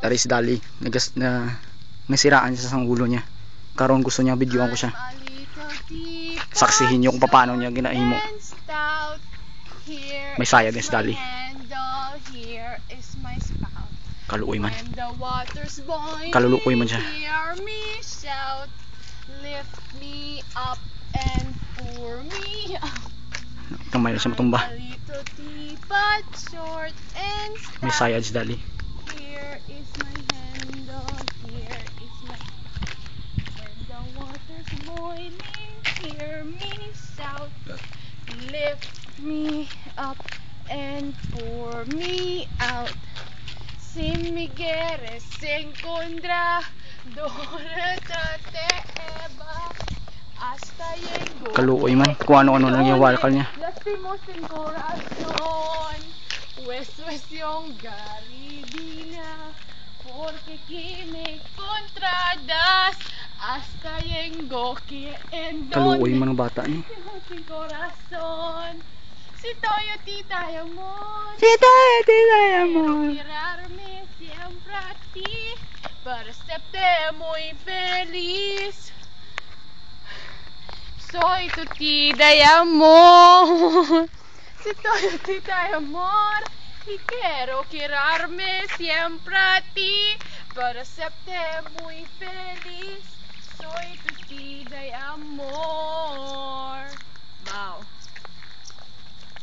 Tari si Dali, nasiraan siya sa ulo niya. Karon gusto niya videoan ko siya. Saksihin niyo kung paano niya ginahimo. May saya din si Dali. Kaluoy man. Kaluluoy man siya. Lift me up and pour me out. Kamay na siya matumba. May saya si Dali. Here is my handle, here is my... When the water's boiling, hear me shout. Lift me up and pour me out. Si mi quieres encontrar, hasta llego. Kaluoy man, kung ano-ano nang iwalkal niya. Lastimos en corazón, hueso es yung garibina, porque aquí me encontradas, hasta llego que en Kaluoy man ang bata niya. en corazón. Si toyo tita y amor, Si tayo, amor. quiero mirarme siempre a ti, para hacerte muy feliz. Soy tu tita y amor. Si toyo tita y amor, y quiero quedarme siempre a ti, para hacerte muy feliz. Soy tu tita y amor. Wow.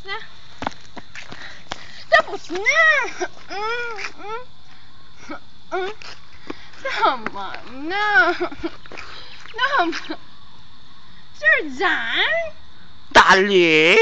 Na. Tapos na! Tama na! Tama! Sir Zan? Dali!